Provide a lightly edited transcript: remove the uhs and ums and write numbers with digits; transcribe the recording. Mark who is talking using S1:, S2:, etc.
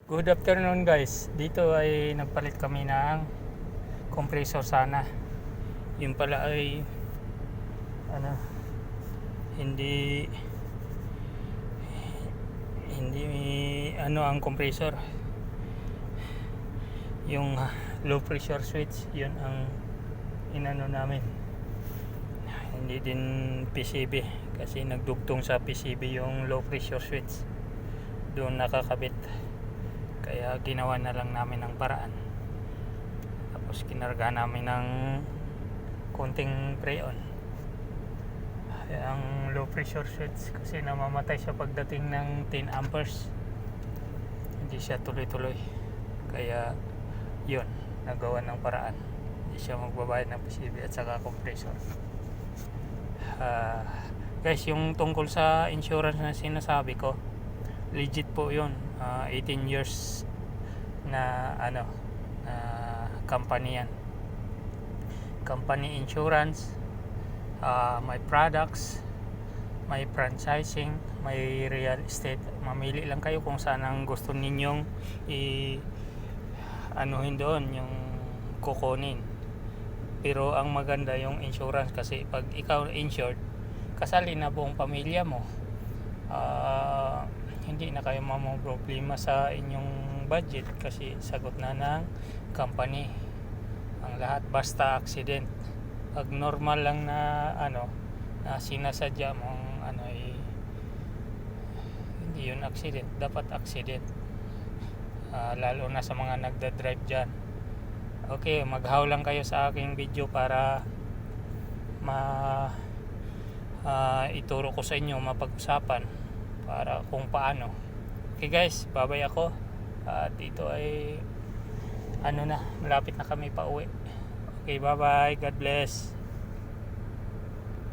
S1: Good afternoon guys. Dito ay nagpalit kami ng compressor sana. Yung pala ay ano, hindi hindi ano ang compressor. Yung low pressure switch, yun ang inano namin. Hindi din PCB kasi nagdugtong sa PCB yung low pressure switch. Doon nakakabit. Kaya ginawa na lang namin ng paraan. Tapos kinarga namin ng konting preon. Ang low pressure switch kasi namamatay siya pagdating ng 10 amperes. Hindi siya tuloy-tuloy. Kaya yun, nagawa ng paraan. Hindi siya magbabayad ng PCB at saka compressor. Guys, yung tungkol sa insurance na sinasabi ko, legit po yun. 18 years na company yan, company insurance. May products, may franchising, may real estate. Mamili lang kayo kung saan ang gusto ninyong anuhin doon, yung kukunin. Pero ang maganda yung insurance kasi pag ikaw insured, kasali na buong pamilya mo. Hindi na kayo problema sa inyong budget kasi sagot na ng company ang lahat, basta accident. Pag normal lang na na sinasadya mong hindi yun accident, dapat accident. Lalo na sa mga nagda-drive dyan. Okay, maghaw lang kayo sa aking video para ituro ko sa inyo, mapag-usapan para kung paano. Okay guys, babay ako. At dito ay malapit na kami pa uwi. Okay, bye bye, God bless.